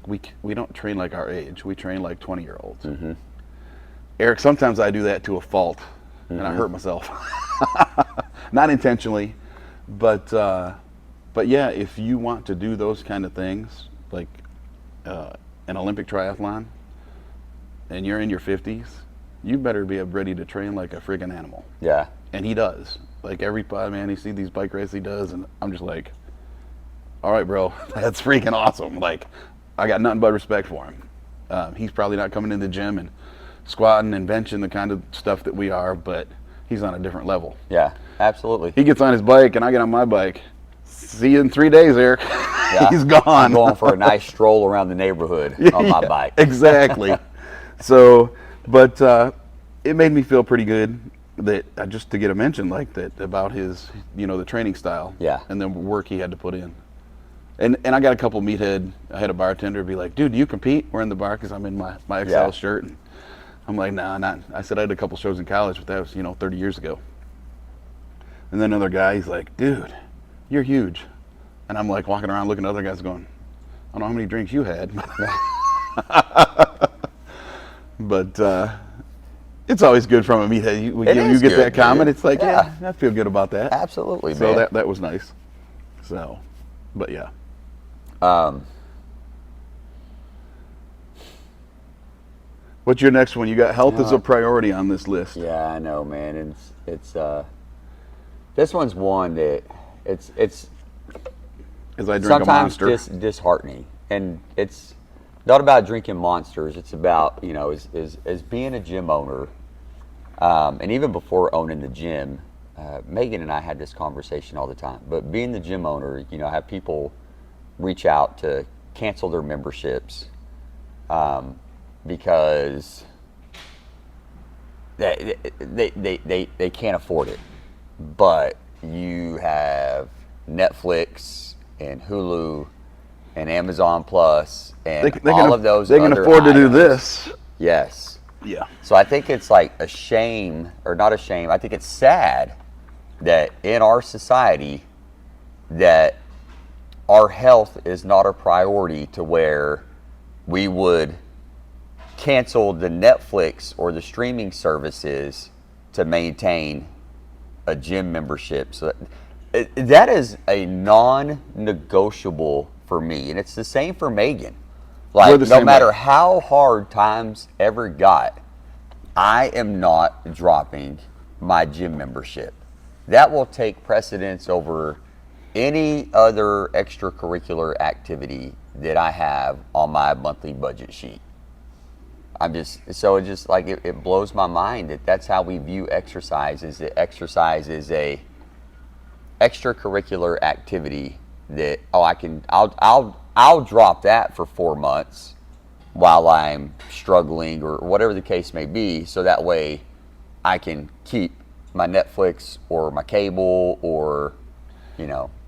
we don't train like our age. We train like 20-year-olds. Eric, sometimes I do that to a fault, and I hurt myself, not intentionally, but yeah, if you want to do those kind of things, like an Olympic triathlon, and you're in your 50s, you better be ready to train like a friggin' animal. Yeah. And he does. Like everybody, man, you see these bike races he does, and I'm just like, all right, bro, that's freaking awesome. Like, I got nothing but respect for him. He's probably not coming in the gym and squatting and benching the kind of stuff that we are, but he's on a different level. Yeah, absolutely. He gets on his bike, and I get on my bike. See you in 3 days, Eric. Yeah. He's gone. I'm going for a nice stroll around the neighborhood on my bike. Exactly. So, but it made me feel pretty good that just to get a mention like that about his, the training style. Yeah. And the work he had to put in. And I got a couple meathead. I had a bartender be like, "Dude, do you compete?" We're in the bar because I'm in my XL Yeah. shirt. And I'm like, "Nah, not." I said I had a couple shows in college, but that was 30 years ago. And then another guy, he's like, "Dude, you're huge." And I'm like walking around looking at other guys going, "I don't know how many drinks you had." But it's always good from a meathead. You is get good, that comment. dude. It's like, Yeah. I feel good about that. Absolutely, So man. that was nice. So, but yeah. What's your next one? You got health as a priority on this list. Yeah, I know, man. And it's this one's one that it's As I drink a sometimes monster. disheartening, and it's not about drinking monsters. It's about is being a gym owner, and even before owning the gym, Megan and I had this conversation all the time. But being the gym owner, have people reach out to cancel their memberships because they can't afford it. But you have Netflix and Hulu and Amazon Plus and all of those. They can other afford to do items. this. Yes. Yeah. So I think it's like a shame, or not a shame. I think it's sad that in our society that our health is not a priority to where we would cancel the Netflix or the streaming services to maintain a gym membership. So that is a non-negotiable for me, and it's the same for Megan. Like, no matter how hard times ever got, I am not dropping my gym membership. That will take precedence over any other extracurricular activity that I have on my monthly budget sheet. It blows my mind that that's how we view exercise, is that exercise is a extracurricular activity that, I'll drop that for 4 months while I'm struggling or whatever the case may be, so that way I can keep my Netflix or my cable or,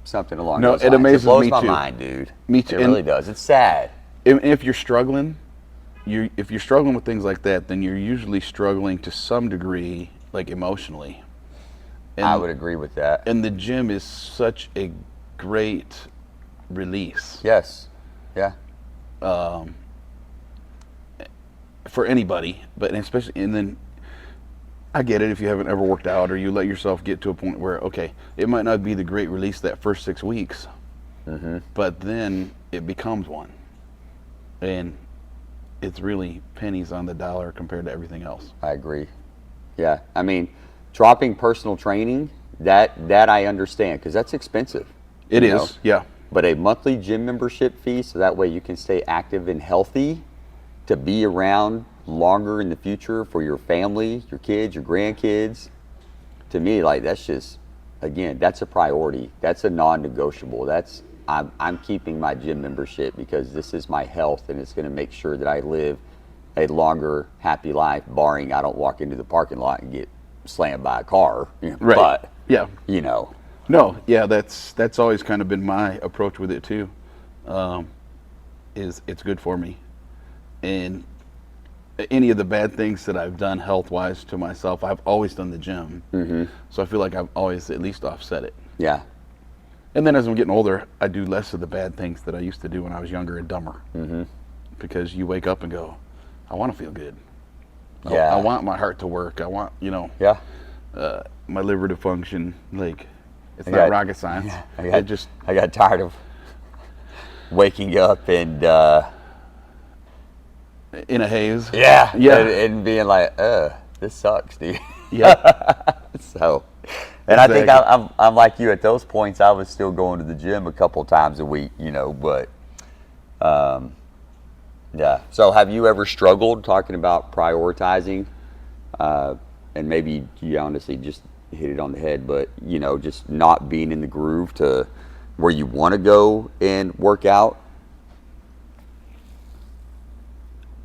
something along those lines. It amazes me too. It blows my mind, dude. Me too. It really does. It's sad. If you're struggling, if you're struggling with things like that, then you're usually struggling to some degree, like emotionally. And, I would agree with that. And the gym is such a great release. Yes. Yeah. For anybody, but especially, and then I get it if you haven't ever worked out or you let yourself get to a point where, okay, it might not be the great release that first 6 weeks, but then it becomes one. And it's really pennies on the dollar compared to everything else. I agree. Yeah. I mean, dropping personal training, that I understand, because that's expensive. It is, yeah. But a monthly gym membership fee, so that way you can stay active and healthy to be around longer in the future for your family, your kids, your grandkids. To me, like, that's just, again, that's a priority. That's a non-negotiable. I'm keeping my gym membership because this is my health, and it's going to make sure that I live a longer, happy life, barring I don't walk into the parking lot and get slammed by a car. Right. But, yeah. No, yeah, that's always kind of been my approach with it too. Is it's good for me. And any of the bad things that I've done health-wise to myself, I've always done the gym. So I feel like I've always at least offset it. Yeah. And then as I'm getting older, I do less of the bad things that I used to do when I was younger and dumber. Because you wake up and go, I want to feel good. Yeah. I want my heart to work. I want, Yeah. My liver to function. Like, it's not rocket science. I got tired of waking up and in a haze. Yeah. And being like, this sucks, dude. Yeah. So, and exactly. I think I'm like you at those points. I was still going to the gym a couple times a week, but yeah. So have you ever struggled talking about prioritizing? And maybe you honestly just hit it on the head, but just not being in the groove to where you want to go and work out?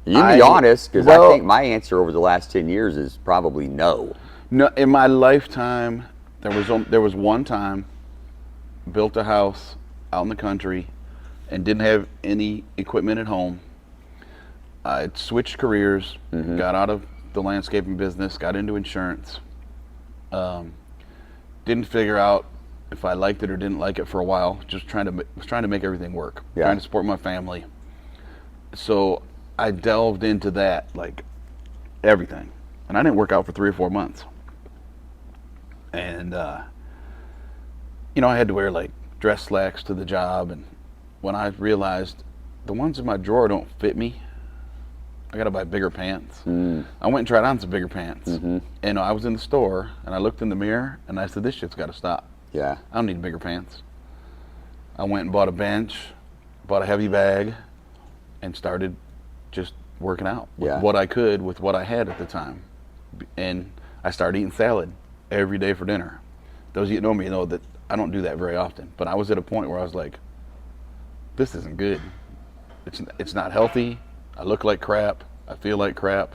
You can be honest, because I think my answer over the last 10 years is probably no. No, in my lifetime, there was one time, built a house out in the country, and didn't have any equipment at home. I switched careers, got out of the landscaping business, got into insurance. Didn't figure out if I liked it or didn't like it for a while. Just was trying to make everything work, trying to support my family. So I delved into that, like everything, and I didn't work out for 3 or 4 months. And I had to wear like dress slacks to the job, and when I realized the ones in my drawer don't fit me, I got to buy bigger pants. I went and tried on some bigger pants, and I was in the store, and I looked in the mirror, and I said, "This shit's got to stop. Yeah, I don't need bigger pants." I went and bought a bench, bought a heavy bag, and started just working out with what I could with what I had at the time. And I started eating salad every day for dinner. Those of you that know me know that I don't do that very often, but I was at a point where I was like, this isn't good. It's not healthy. I look like crap. I feel like crap.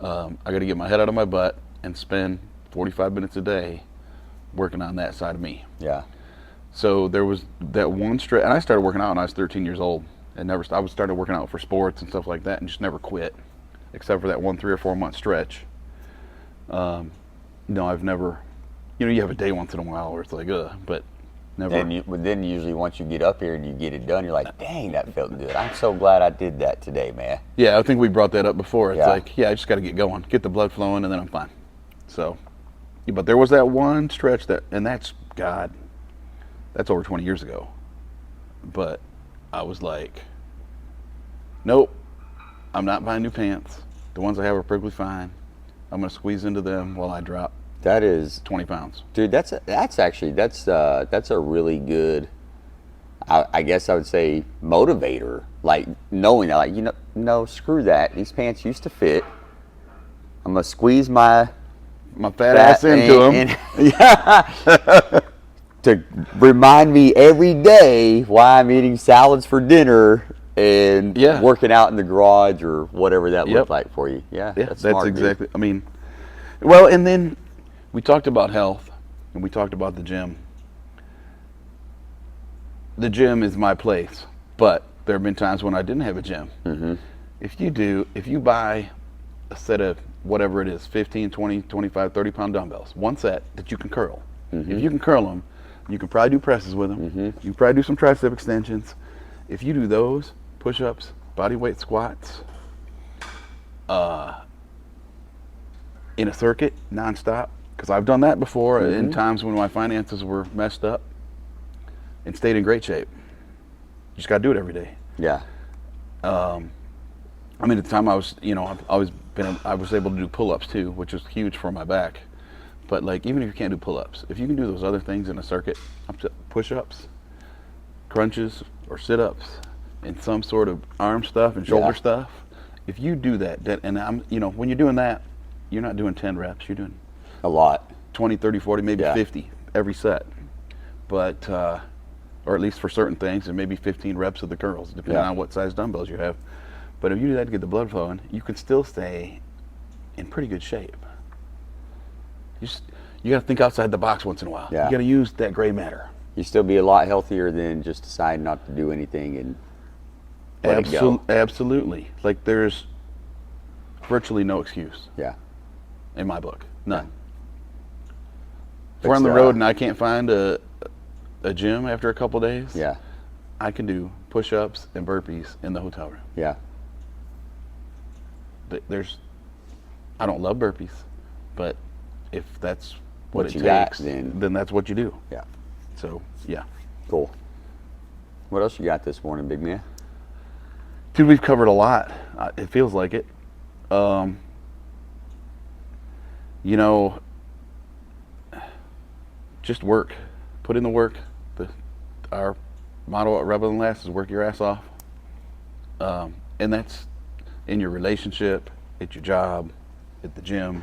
I got to get my head out of my butt and spend 45 minutes a day working on that side of me. Yeah. So there was that one stretch, and I started working out when I was 13 years old, and I started working out for sports and stuff like that, and just never quit, except for that 1 3 or 4 month stretch. No, I've never. You have a day once in a while where it's like, but Never. But then usually once you get up here and you get it done, you're like, dang, that felt good. I'm so glad I did that today, man. Yeah, I think we brought that up before. It's Yeah. like, yeah, I just got to get going, get the blood flowing, and then I'm fine. So, yeah, but there was that one stretch and that's, God, that's over 20 years ago. But I was like, nope, I'm not buying new pants. The ones I have are perfectly fine. I'm going to squeeze into them while I drop That is, 20 pounds. dude, that's a really good, I guess I would say, motivator. Like knowing that, like, no, screw that. These pants used to fit. I'm gonna squeeze my Fat ass into them. Yeah. To remind me every day why I'm eating salads for dinner and working out in the garage or whatever that looked like for you. Yeah, Yeah, that's smart, exactly. dude. I mean, well, and then we talked about health and we talked about the gym. The gym is my place, but there have been times when I didn't have a gym. Mm-hmm. If you buy a set of whatever it is, 15, 20, 25, 30 pound dumbbells, one set that you can curl. Mm-hmm. If you can curl them, you can probably do presses with them. Mm-hmm. You can probably do some tricep extensions. If you do those, push-ups, body weight squats, in a circuit, nonstop, because I've done that before in times when my finances were messed up and stayed in great shape. You just got to do it every day. Yeah. I mean, at the time I was, I was able to do pull-ups too, which was huge for my back. But like, even if you can't do pull-ups, if you can do those other things in a circuit, push-ups, crunches, or sit-ups, and some sort of arm stuff and shoulder stuff, if you do that, and when you're doing that, you're not doing 10 reps, you're doing a lot. 20, 30, 40, maybe 50 every set. But, or at least for certain things, and maybe 15 reps of the curls, depending on what size dumbbells you have. But if you do that to get the blood flowing, you can still stay in pretty good shape. You got to think outside the box once in a while. Yeah. You got to use that gray matter. You still be a lot healthier than just deciding not to do anything and let it go. Absolutely. Like, there's virtually no excuse. Yeah. In my book, none. Yeah. If we're on the road and I can't find a gym after a couple days, I can do push-ups and burpees in the hotel room. Yeah. I don't love burpees, but if that's what it takes, takes, then that's what you do. Yeah. So, yeah. Cool. What else you got this morning, big man? Dude, we've covered a lot. It feels like it. Just work. Put in the work. Our motto at Rebel and Last is work your ass off. And that's in your relationship, at your job, at the gym.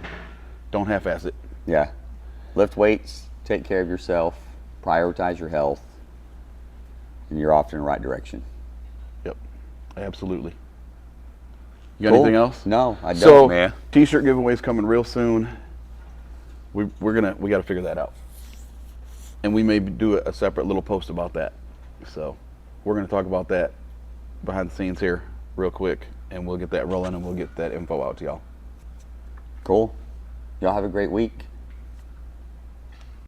Don't half-ass it. Yeah. Lift weights, take care of yourself, prioritize your health, and you're off in the right direction. Yep. Absolutely. You got anything else? No, I don't, man. T-shirt giveaways coming real soon. We got to figure that out. And we may do a separate little post about that. So we're going to talk about that behind the scenes here real quick, and we'll get that rolling and we'll get that info out to y'all. Cool. Y'all have a great week.